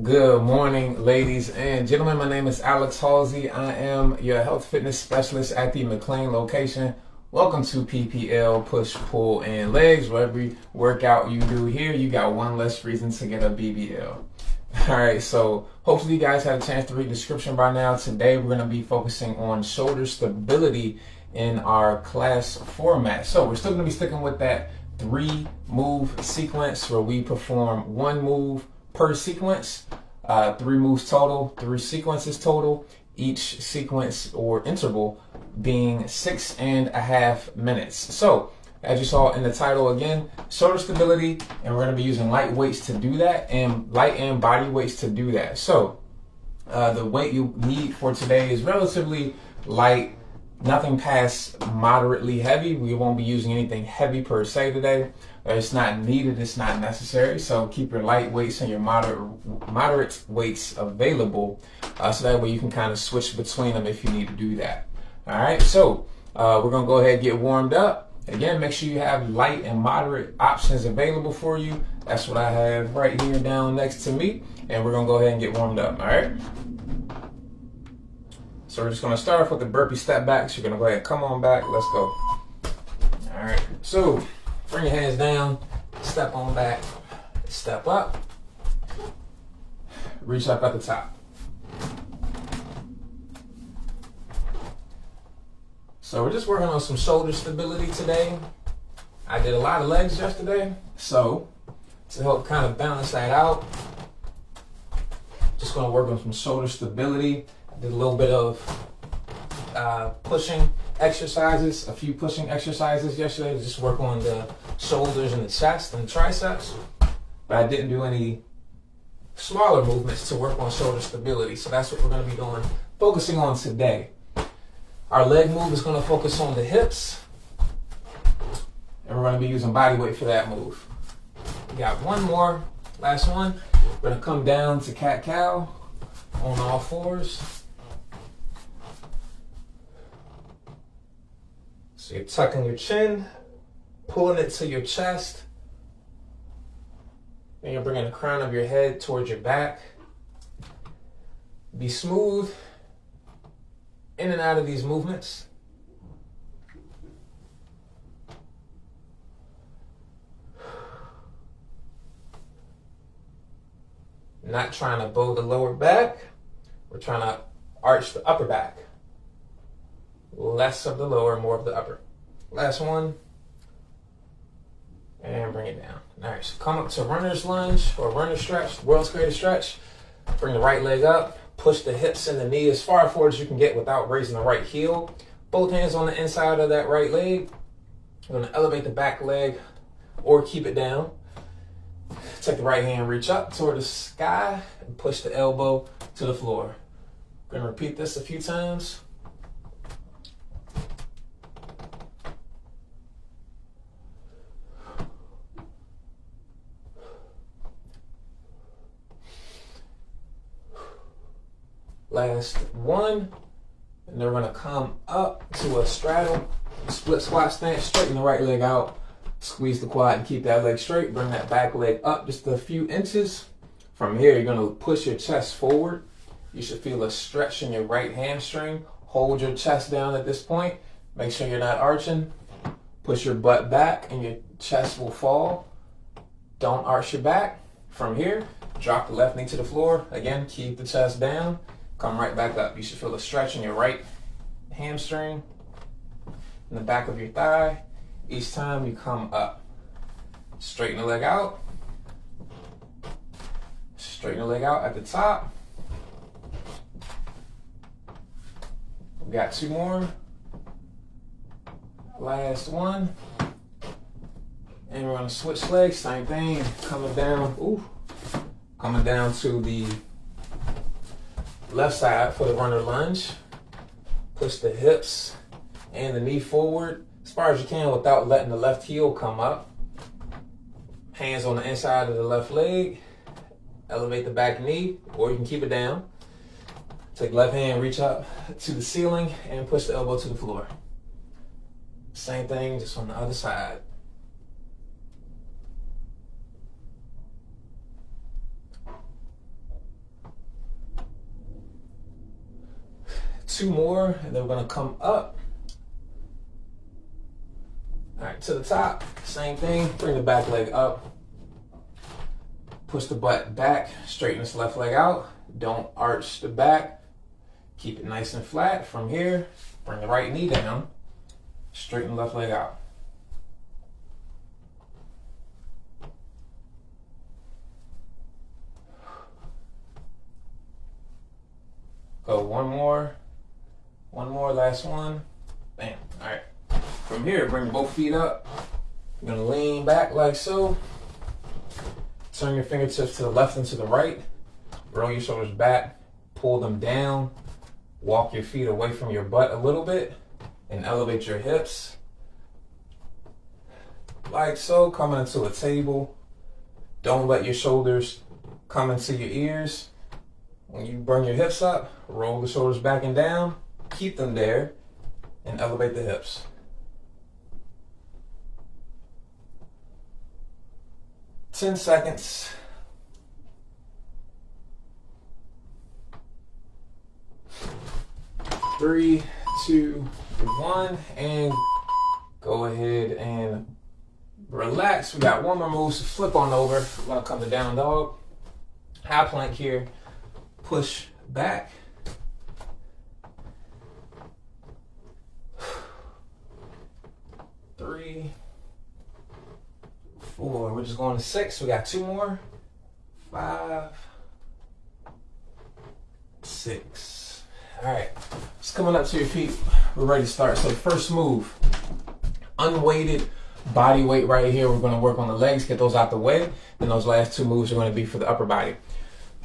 Good morning, ladies and gentlemen. My name is Alex Halsey. I am your health fitness specialist at the McLean location. Welcome to PPL, push, pull, and legs. For every workout you do here, you got one less reason to get a BBL. All right, so hopefully you guys had a chance to read the description by now. Today we're going to be focusing on shoulder stability in our class format. So we're still going to be sticking with that 3-move sequence where we perform one move per sequence, 3 moves total, 3 sequences total, each sequence or interval being 6.5 minutes. So as you saw in the title, again, shoulder stability, and we're going to be using light weights to do that, and light and body weights to do that. So the weight you need for today is relatively light, nothing past moderately heavy. We won't be using anything heavy per se today. It's not needed, it's not necessary. So keep your light weights and your moderate weights available, so that way you can kind of switch between them if you need to do that. All right, so we're gonna go ahead and get warmed up. Again, make sure you have light and moderate options available for you. That's what I have right here down next to me, and we're gonna go ahead and get warmed up. All right. So we're just gonna start off with the burpee step back. So you're gonna go ahead and come on back. Let's go. All right. So bring your hands down, step on back, step up, reach up at the top. So we're just working on some shoulder stability today. I did a lot of legs yesterday, so to help kind of balance that out, just gonna work on some shoulder stability. I did a little bit of pushing exercises, a few pushing exercises yesterday to just work on the shoulders and the chest and the triceps. But I didn't do any smaller movements to work on shoulder stability. So that's what we're going to be doing, focusing on today. Our leg move is going to focus on the hips, and we're going to be using body weight for that move. We got one more, last one. We're going to come down to cat-cow on all fours. So you're tucking your chin, pulling it to your chest, and you're bringing the crown of your head towards your back. Be smooth in and out of these movements. Not trying to bow the lower back, we're trying to arch the upper back. Less of the lower, more of the upper. Last one. And bring it down. All right, so come up to runner's lunge or runner stretch, world's greatest stretch. Bring the right leg up. Push the hips and the knee as far forward as you can get without raising the right heel. Both hands on the inside of that right leg. You're going to elevate the back leg or keep it down. Take the right hand, reach up toward the sky, and push the elbow to the floor. We're going to repeat this a few times. Last one, and then we're gonna come up to a straddle, split squat stance, straighten the right leg out, squeeze the quad and keep that leg straight, bring that back leg up just a few inches. From here, you're gonna push your chest forward. You should feel a stretch in your right hamstring. Hold your chest down at this point. Make sure you're not arching. Push your butt back and your chest will fall. Don't arch your back. From here, drop the left knee to the floor. Again, keep the chest down. Come right back up. You should feel a stretch in your right hamstring, in the back of your thigh. Each time you come up. Straighten the leg out. Straighten the leg out at the top. We got 2 more. Last one. And we're gonna switch legs, same thing. Coming down, coming down to the left side for the runner lunge. Push the hips and the knee forward as far as you can without letting the left heel come up. Hands on the inside of the left leg. Elevate the back knee, or you can keep it down. Take left hand, reach up to the ceiling and push the elbow to the floor. Same thing, just on the other side. 2 more, and then we're gonna come up. All right, to the top, same thing. Bring the back leg up. Push the butt back, straighten this left leg out. Don't arch the back. Keep it nice and flat. From here, bring the right knee down. Straighten the left leg out. Go one more, last one. Bam. All right. From here, bring both feet up. You're gonna lean back like so. Turn your fingertips to the left and to the right. Roll your shoulders back. Pull them down. Walk your feet away from your butt a little bit and elevate your hips. Like so, coming into a table. Don't let your shoulders come into your ears. When you bring your hips up, roll the shoulders back and down, keep them there, and elevate the hips. Ten seconds. Three, two, one, and go ahead and relax. We got one more move, so flip on over. We're gonna come to down dog. High plank here. Push back. 3, 4. We're just going to 6. We got 2 more. 5, 6. All right. Just coming up to your feet. We're ready to start. So the first move, unweighted body weight right here. We're going to work on the legs, get those out the way. Then those last 2 moves are going to be for the upper body.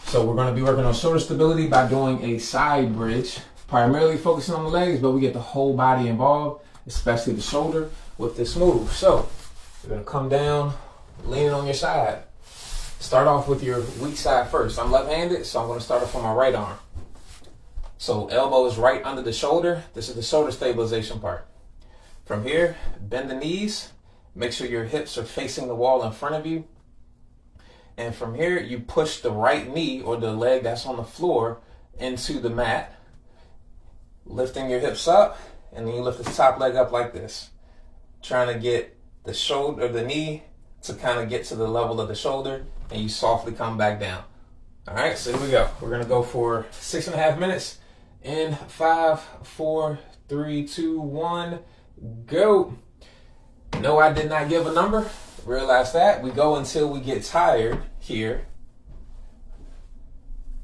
So we're going to be working on shoulder stability by doing a side bridge, primarily focusing on the legs, but we get the whole body involved, especially the shoulder with this move. So you're going to come down, leaning on your side. Start off with your weak side first. I'm left-handed, so I'm going to start off on my right arm. So elbow is right under the shoulder. This is the shoulder stabilization part. From here, bend the knees. Make sure your hips are facing the wall in front of you. And from here, you push the right knee or the leg that's on the floor into the mat, lifting your hips up, and then you lift the top leg up like this, trying to get the shoulder, the knee to kind of get to the level of the shoulder, and you softly come back down. All right, so here we go. We're gonna go for 6.5 minutes in 5, 4, 3, 2, 1, go. No, I did not give a number. Realize that. We go until we get tired here.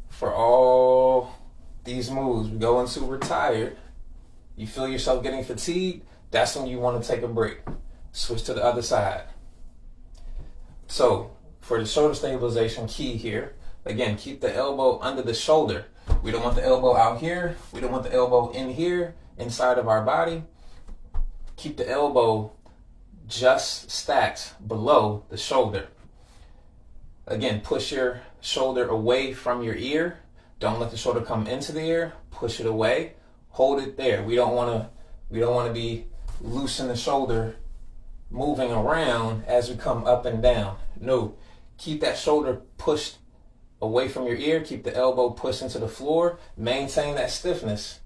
For all these moves, we go until we're tired. You feel yourself getting fatigued, that's when you want to take a break. Switch to the other side. So for the shoulder stabilization key here, again, keep the elbow under the shoulder. We don't want the elbow out here. We don't want the elbow in here, inside of our body. Keep the elbow just stacked below the shoulder. Again, push your shoulder away from your ear. Don't let the shoulder come into the ear. Push it away. Hold it there. We don't want to be loose in the shoulder, moving around as we come up and down. No, keep that shoulder pushed away from your ear. Keep the elbow pushed into the floor. Maintain that stiffness.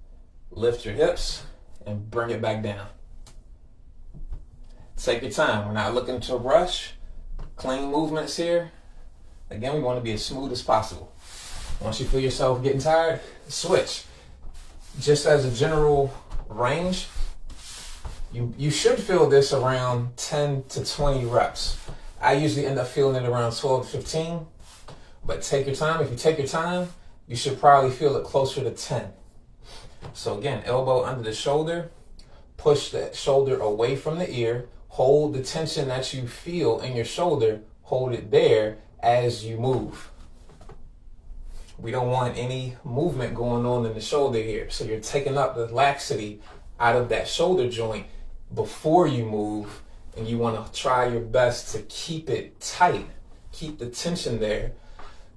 Lift your hips and bring it back down. Take your time. We're not looking to rush. Clean movements here. Again, we want to be as smooth as possible. Once you feel yourself getting tired, switch. Just as a general range, you should feel this around 10 to 20 reps. I usually end up feeling it around 12 to 15, but take your time. If you take your time, you should probably feel it closer to 10. So again, elbow under the shoulder, push that shoulder away from the ear, hold the tension that you feel in your shoulder, hold it there as you move. We don't want any movement going on in the shoulder here. So you're taking up the laxity out of that shoulder joint before you move, and you want to try your best to keep it tight, keep the tension there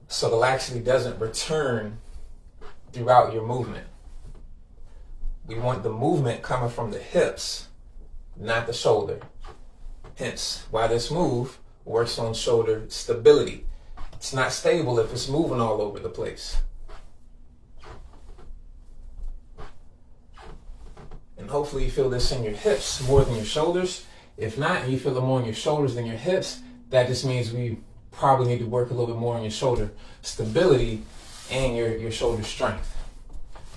so the laxity doesn't return throughout your movement. We want the movement coming from the hips, not the shoulder. Hence why this move works on shoulder stability. It's not stable if it's moving all over the place. And hopefully you feel this in your hips more than your shoulders. If not, and you feel it more in your shoulders than your hips, that just means we probably need to work a little bit more on your shoulder stability and your shoulder strength.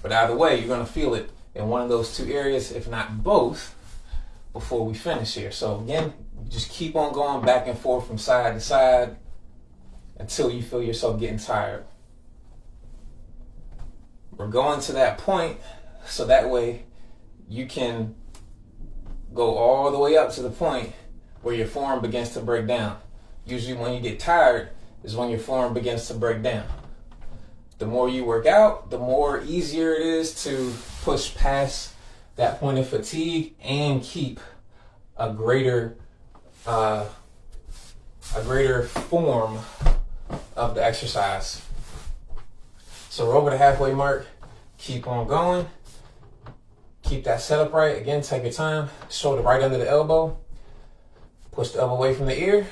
But either way, you're going to feel it in one of those two areas, if not both, before we finish here. So again, just keep on going back and forth from side to side until you feel yourself getting tired. We're going to that point so that way you can go all the way up to the point where your form begins to break down. Usually when you get tired is when your form begins to break down. The more you work out, the more easier it is to push past that point of fatigue and keep a greater form of the exercise. So we're over the halfway mark. Keep on going. Keep that setup right. Again, take your time. Shoulder right under the elbow. Push the elbow away from the ear.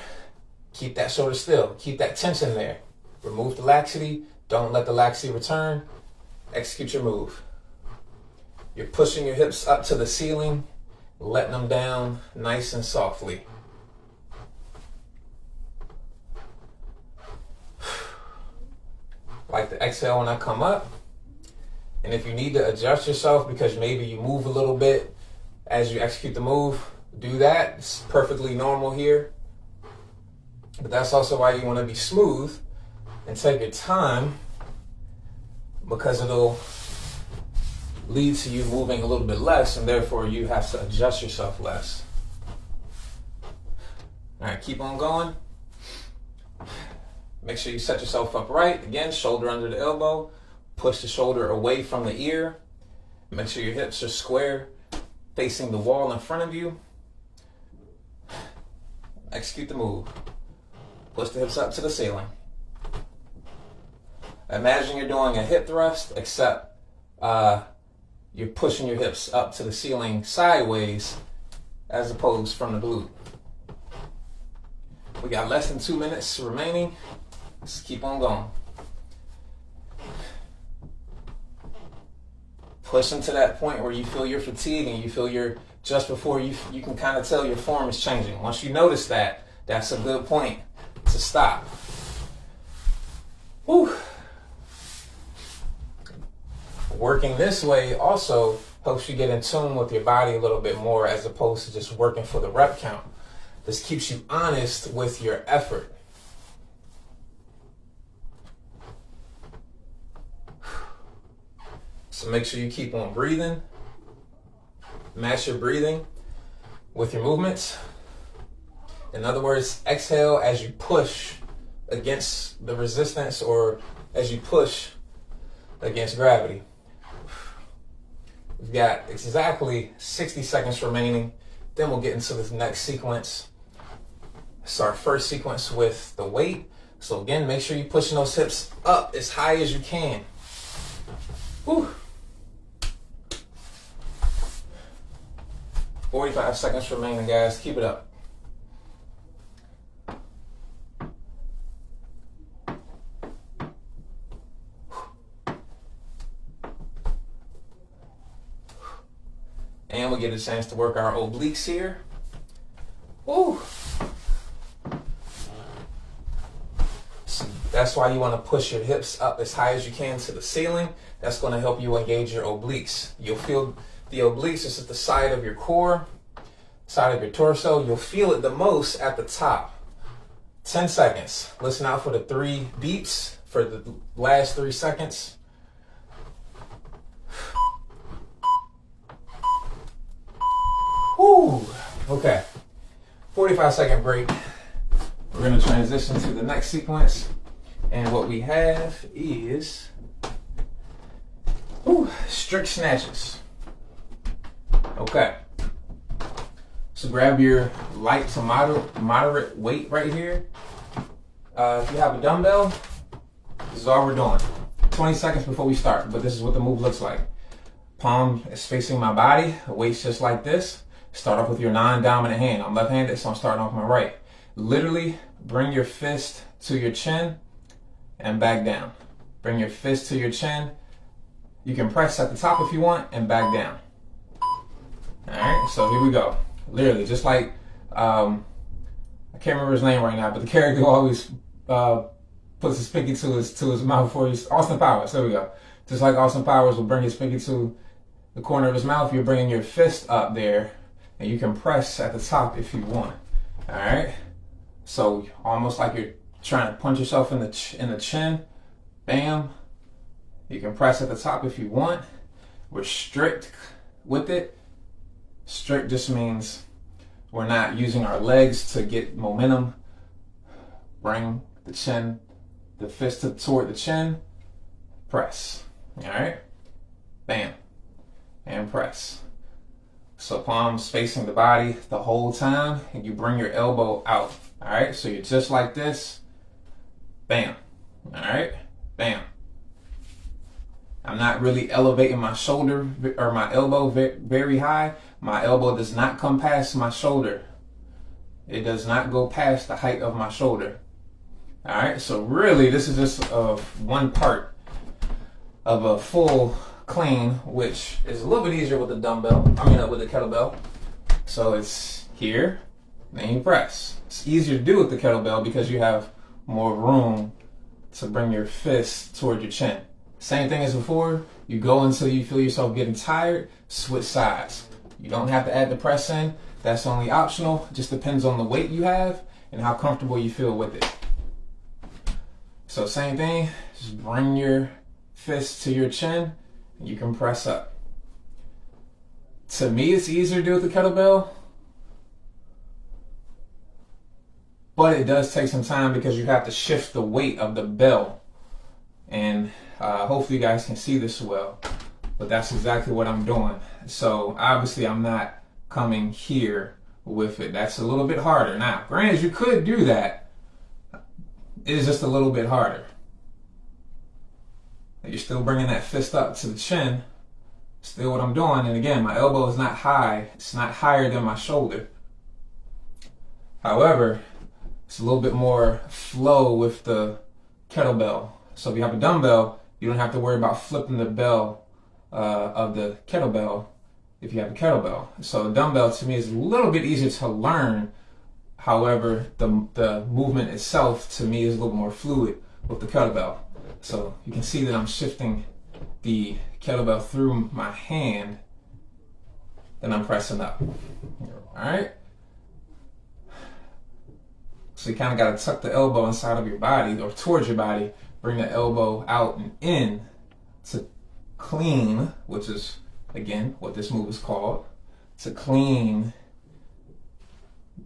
Keep that shoulder still. Keep that tension there. Remove the laxity. Don't let the laxity return. Execute your move. You're pushing your hips up to the ceiling, letting them down nice and softly. Like to exhale when I come up. And if you need to adjust yourself because maybe you move a little bit as you execute the move, do that. It's perfectly normal here. But that's also why you want to be smooth and take your time, because it'll lead to you moving a little bit less, and therefore you have to adjust yourself less. All right, keep on going. Make sure you set yourself up right. Again, shoulder under the elbow. Push the shoulder away from the ear. Make sure your hips are square, facing the wall in front of you. Execute the move. Push the hips up to the ceiling. Imagine you're doing a hip thrust, except you're pushing your hips up to the ceiling sideways as opposed from the glute. We got less than 2 minutes remaining. Let's keep on going. Pushing to that point where you feel your fatigue and you feel your, just before you can kind of tell your form is changing. Once you notice that, that's a good point to stop. Whew. Working this way also helps you get in tune with your body a little bit more, as opposed to just working for the rep count. This keeps you honest with your effort. So make sure you keep on breathing. Match your breathing with your movements. In other words, exhale as you push against the resistance, or as you push against gravity. We've got exactly 60 seconds remaining. Then we'll get into this next sequence. It's our first sequence with the weight. So again, make sure you're pushing those hips up as high as you can. Whew. 45 seconds remaining, guys. Keep it up. And we get a chance to work our obliques here. Woo. So that's why you want to push your hips up as high as you can to the ceiling. That's going to help you engage your obliques. You'll feel the obliques is at the side of your core, side of your torso. You'll feel it the most at the top. 10 seconds. Listen out for the 3 beeps for the last 3 seconds. Whew. Okay. 45-second break. We're going to transition to the next sequence. And what we have is strict snatches. Okay. So grab your light to moderate weight right here. If you have a dumbbell, this is all we're doing. 20 seconds before we start, but this is what the move looks like. Palm is facing my body, weight's just like this. Start off with your non-dominant hand. I'm left-handed, so I'm starting off with my right. Literally bring your fist to your chin and back down. Bring your fist to your chin. You can press at the top if you want and back down. All right, so here we go. Literally, just like I can't remember his name right now, but the character who always puts his pinky to his mouth before he's Austin Powers. There we go. Just like Austin Powers will bring his pinky to the corner of his mouth, you're bringing your fist up there, and you can press at the top if you want. All right. So almost like you're trying to punch yourself in the chin. Bam. You can press at the top if you want. We're strict with it. Strict just means we're not using our legs to get momentum. Bring the chin, the fist toward the chin. Press. All right. Bam. And press. So palms facing the body the whole time, and you bring your elbow out. All right. So you're just like this. Bam. All right. Bam. I'm not really elevating my shoulder or my elbow very high. My elbow does not come past my shoulder. It does not go past the height of my shoulder. All right, so really this is just one part of a full clean, which is a little bit easier with the with the kettlebell. So it's here, then you press. It's easier to do with the kettlebell because you have more room to bring your fist toward your chin. Same thing as before, you go until you feel yourself getting tired, switch sides. You don't have to add the press in, that's only optional. It just depends on the weight you have and how comfortable you feel with it. So same thing, just bring your fist to your chin and you can press up. To me, it's easier to do with the kettlebell, but it does take some time because you have to shift the weight of the bell. And hopefully you guys can see this well, but that's exactly what I'm doing. So obviously I'm not coming here with it. That's a little bit harder. Now, granted, you could do that. It is just a little bit harder. You're still bringing that fist up to the chin. Still what I'm doing. And again, my elbow is not high. It's not higher than my shoulder. However, it's a little bit more flow with the kettlebell. So if you have a dumbbell, you don't have to worry about flipping the bell of the kettlebell if you have a kettlebell. So the dumbbell to me is a little bit easier to learn. However, the movement itself to me is a little more fluid with the kettlebell. So you can see that I'm shifting the kettlebell through my hand, then I'm pressing up. All right. So you kind of got to tuck the elbow inside of your body or towards your body. Bring the elbow out and in to clean, which is, again, what this move is called, to clean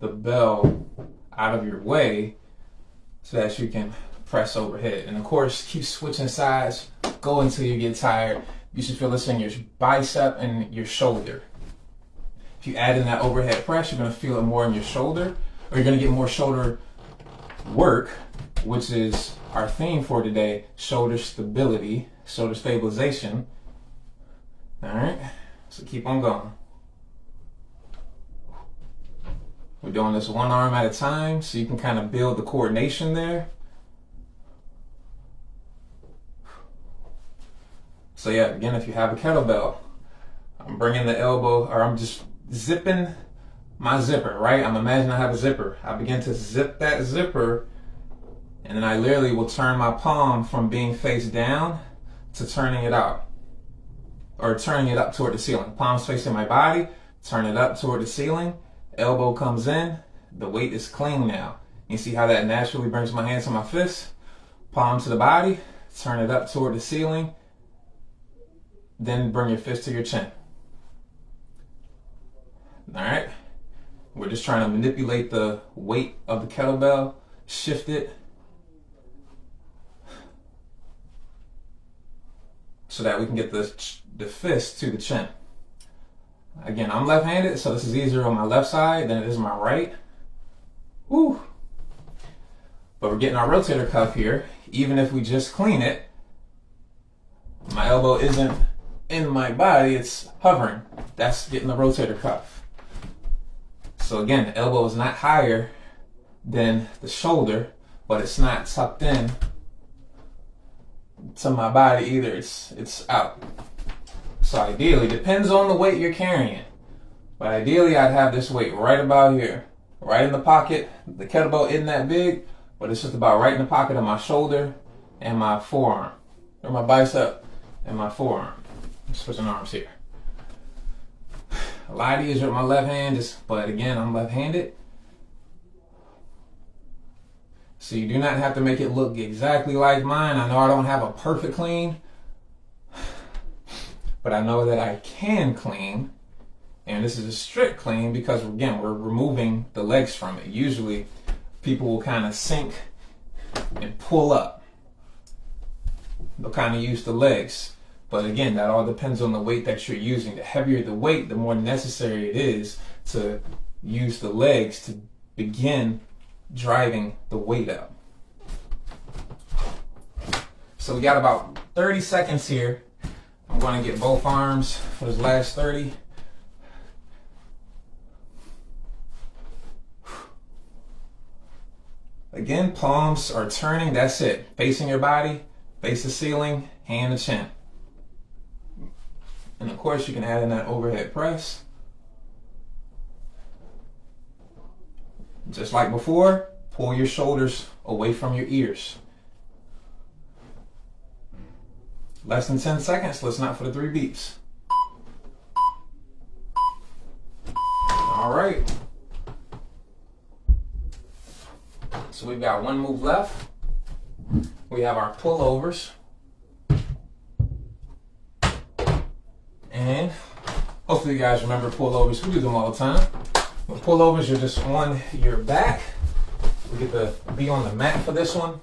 the bell out of your way so that you can press overhead. And of course, keep switching sides, go until you get tired. You should feel this in your bicep and your shoulder. If you add in that overhead press, you're going to feel it more in your shoulder, or you're going to get more shoulder work, which is our theme for today, shoulder stability, shoulder stabilization. All right, so keep on going. We're doing this one arm at a time, so you can kind of build the coordination there. So yeah, again, if you have a kettlebell, I'm bringing the elbow, or I'm just zipping my zipper, right? I'm imagining I have a zipper. I begin to zip that zipper, and then I literally will turn my palm from being face down to turning it out, or turning it up toward the ceiling. Palms facing my body, turn it up toward the ceiling, elbow comes in, the weight is clean now. You see how that naturally brings my hand to my fist, palm to the body, turn it up toward the ceiling, then bring your fist to your chin. All right, we're just trying to manipulate the weight of the kettlebell, shift it, so that we can get the fist to the chin. Again, I'm left-handed, so this is easier on my left side than it is my right. Woo! But we're getting our rotator cuff here. Even if we just clean it, my elbow isn't in my body, it's hovering. That's getting the rotator cuff. So again, the elbow is not higher than the shoulder, but it's not tucked in to my body either. It's out. So ideally, depends on the weight you're carrying. But ideally, I'd have this weight right about here, right in the pocket. The kettlebell isn't that big, but it's just about right in the pocket of my shoulder and my forearm, or my bicep and my forearm. Switching arms here. A lot easier with my left hand, but again, I'm left-handed. So you do not have to make it look exactly like mine. I know I don't have a perfect clean, but I know that I can clean. And this is a strict clean because, again, we're removing the legs from it. Usually people will kind of sink and pull up. They'll kind of use the legs. But again, that all depends on the weight that you're using. The heavier the weight, the more necessary it is to use the legs to begin driving the weight up. So we got about 30 seconds here. I'm going to get both arms for this last 30. Again, palms are turning, that's it. Facing your body, face the ceiling, hand to chin. And of course you can add in that overhead press. Just like before, pull your shoulders away from your ears. Less than 10 seconds, listen out for the 3 beeps. All right. So we've got one move left. We have our pullovers. And hopefully you guys remember pullovers. We do them all the time. With pullovers, you're just on your back. We get to be on the mat for this one.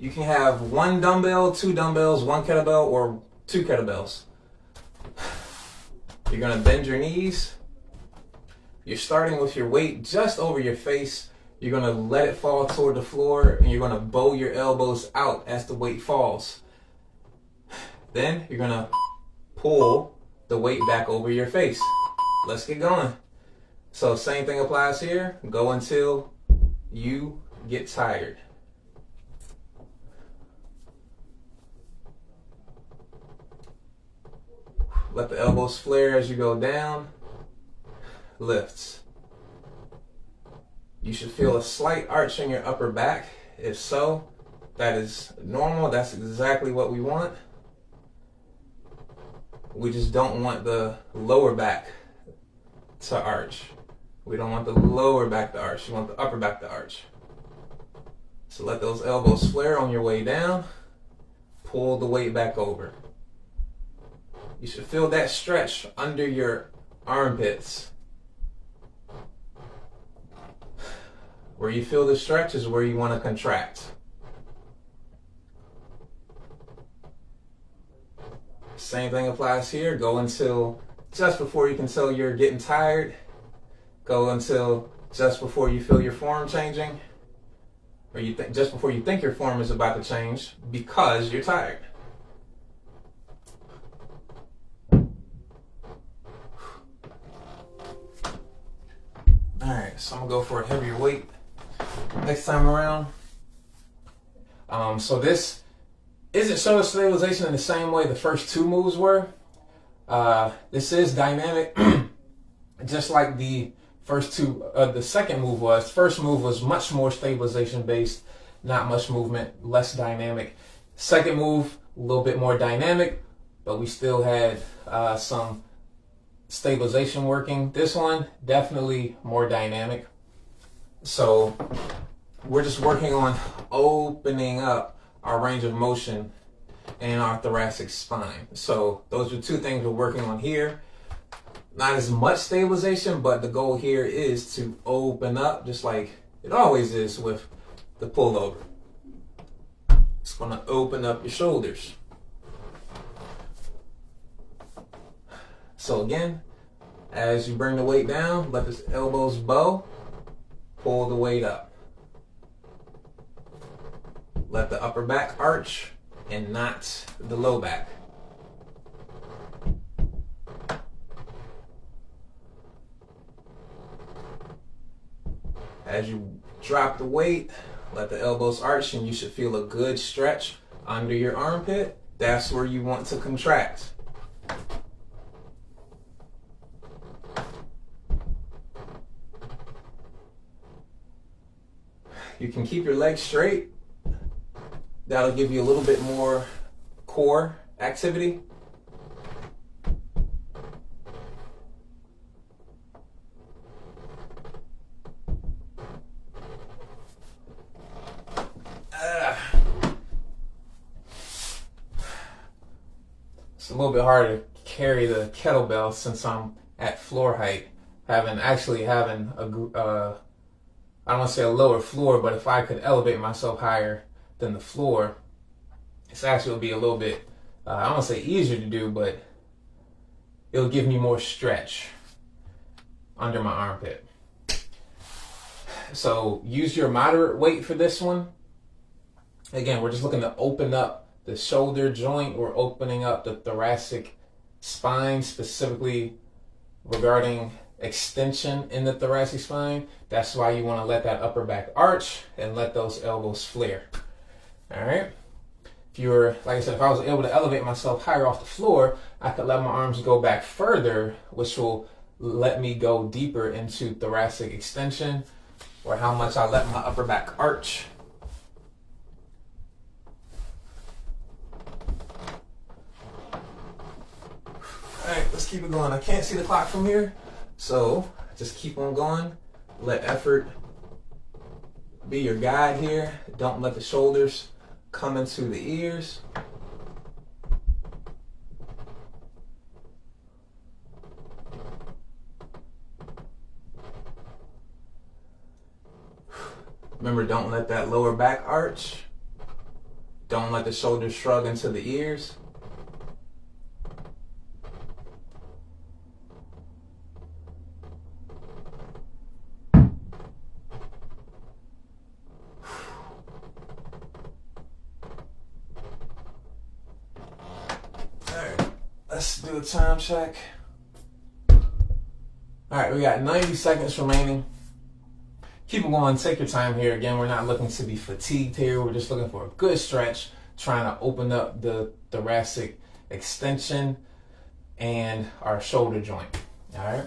You can have 1 dumbbell, 2 dumbbells, 1 kettlebell, or 2 kettlebells. You're gonna bend your knees. You're starting with your weight just over your face. You're gonna let it fall toward the floor, and you're gonna bow your elbows out as the weight falls. Then you're gonna pull the weight back over your face. Let's get going. So same thing applies here. Go until you get tired. Let the elbows flare as you go down. Lifts. You should feel a slight arch in your upper back. If so, that is normal. That's exactly what we want. We just don't want the lower back to arch. We don't want the lower back to arch. You want the upper back to arch. So let those elbows flare on your way down. Pull the weight back over. You should feel that stretch under your armpits. Where you feel the stretch is where you want to contract. Same thing applies here. Go until just before you can tell you're getting tired. Go until just before you feel your form changing. Or just before you think your form is about to change because you're tired. Alright, so I'm going to go for a heavier weight next time around. So this isn't shoulder stabilization in the same way the first 2 moves were. This is dynamic, just like the first 2, the second move was. First move was much more stabilization based, not much movement, less dynamic. Second move, a little bit more dynamic, but we still had some stabilization working. This one, definitely more dynamic. So we're just working on opening up our range of motion and our thoracic spine. So those are 2 things we're working on here. Not as much stabilization, but the goal here is to open up just like it always is with the pullover. It's going to open up your shoulders. So again, as you bring the weight down, let the elbows bow, pull the weight up. Let the upper back arch and not the low back. As you drop the weight, let the elbows arch and you should feel a good stretch under your armpit. That's where you want to contract. you can keep your legs straight, that'll give you a little bit more core activity. It's a little bit harder to carry the kettlebell since I'm at floor height, having a, I don't want to say a lower floor, but if I could elevate myself higher than the floor, it's actually will be a little bit, I don't want to say easier to do, but it'll give me more stretch under my armpit. So use your moderate weight for this one. Again, we're just looking to open up the shoulder joint. We're opening up the thoracic spine, specifically regarding extension in the thoracic spine. That's why you want to let that upper back arch and let those elbows flare. All right. If you were, like I said, if I was able to elevate myself higher off the floor, I could let my arms go back further, which will let me go deeper into thoracic extension, or how much I let my upper back arch. All right, let's keep it going. I can't see the clock from here, so just keep on going. Let effort be your guide here. Don't let the shoulders come into the ears. Remember, don't let that lower back arch. Don't let the shoulders shrug into the ears. Let's do a time check. All right, we got 90 seconds remaining. Keep it going, take your time here. Again, we're not looking to be fatigued here. We're just looking for a good stretch, trying to open up the thoracic extension and our shoulder joint. All right.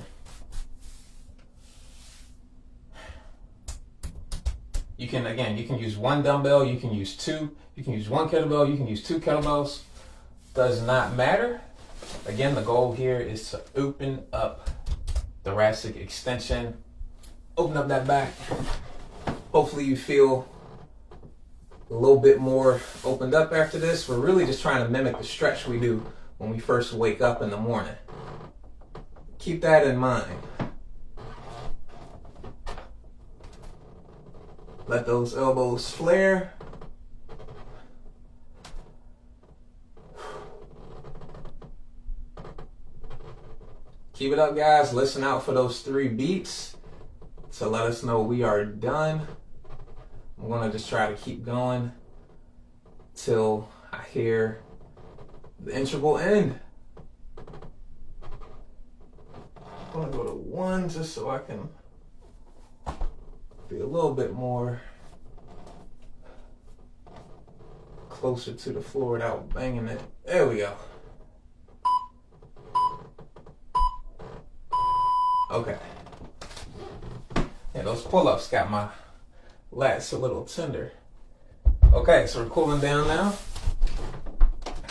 You can use one dumbbell, you can use two, you can use one kettlebell, you can use two kettlebells. Does not matter. Again, the goal here is to open up thoracic extension, open up that back. Hopefully you feel a little bit more opened up after this. We're really just trying to mimic the stretch we do when we first wake up in the morning. Keep that in mind. Let those elbows flare. Keep it up, guys. Listen out for those 3 beats to let us know we are done. I'm going to just try to keep going till I hear the interval end. I'm going to go to 1 just so I can be a little bit more closer to the floor without banging it. There we go. Okay. Yeah, those pull-ups got my lats a little tender. Okay, so we're cooling down now.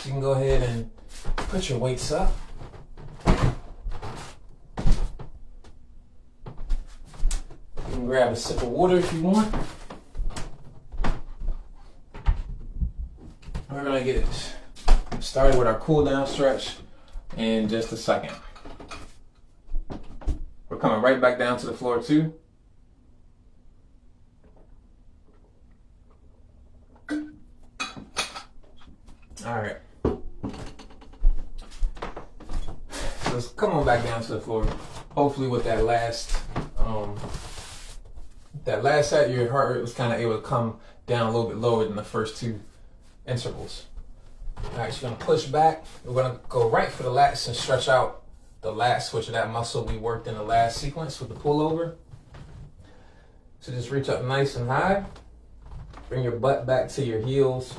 You can go ahead and put your weights up. You can grab a sip of water if you want. We're gonna get started with our cool down stretch in just a second. We're coming right back down to the floor too. All right. So let's come on back down to the floor. Hopefully with that last set, your heart rate was kind of able to come down a little bit lower than the first 2 intervals. All right, so you're gonna push back. We're gonna go right for the lats and stretch out the lats, which is that muscle we worked in the last sequence with the pullover. So just reach up nice and high. Bring your butt back to your heels.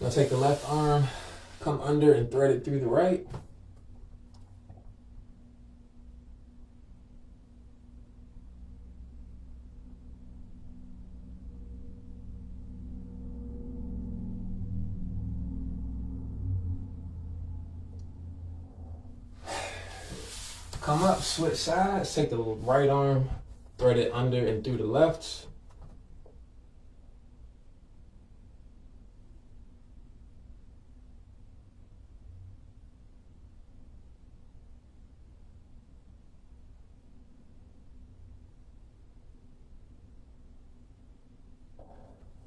Now take the left arm, come under and thread it through the right. Come up, switch sides, take the right arm, thread it under and through the left.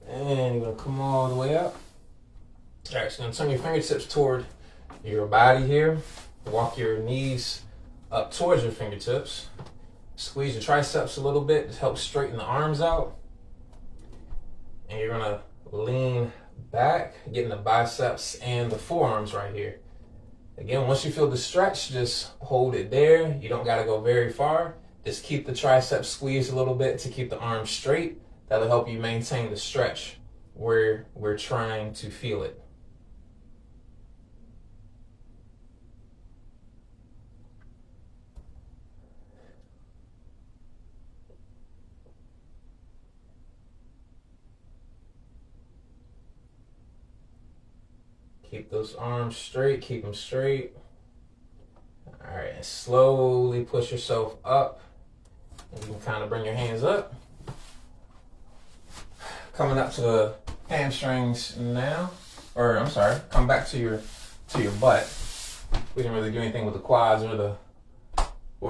And you're gonna come all the way up. All right, so you're gonna turn your fingertips toward your body here. Walk your knees up towards your fingertips. Squeeze your triceps a little bit to help straighten the arms out. And you're gonna lean back, getting the biceps and the forearms right here. Again, once you feel the stretch, just hold it there. You don't gotta go very far. Just keep the triceps squeezed a little bit to keep the arms straight. That'll help you maintain the stretch where we're trying to feel it. Keep those arms straight, keep them straight. All right, and slowly push yourself up. And you can kind of bring your hands up. Coming up to the hamstrings now, or I'm sorry, come back to your butt. We didn't really do anything with the quads or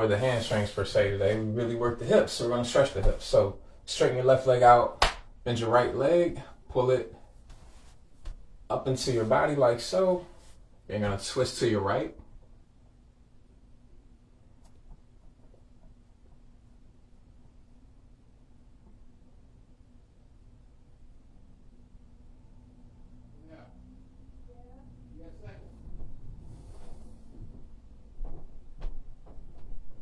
the hamstrings per se today. We really worked the hips, so we're gonna stretch the hips. So straighten your left leg out, bend your right leg, pull it up into your body like so. You're gonna twist to your right.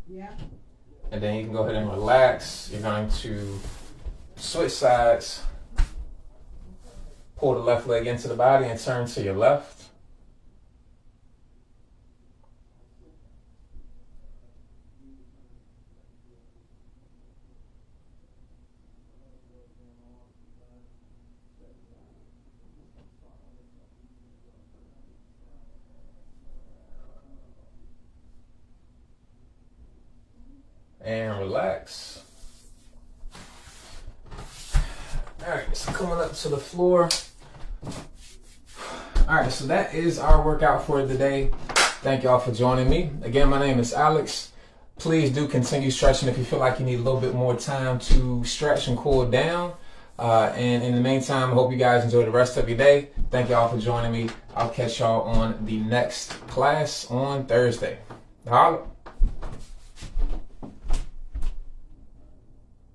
Yeah. And then you can go ahead and relax. You're going to switch sides. Pull the left leg into the body and turn to your left. And relax. All right, so coming up to the floor. All right, so that is our workout for the day. Thank y'all for joining me. Again, my name is Alex. Please do continue stretching if you feel like you need a little bit more time to stretch and cool down. And in the meantime, I hope you guys enjoy the rest of your day. Thank y'all for joining me. I'll catch y'all on the next class on Thursday. Holla.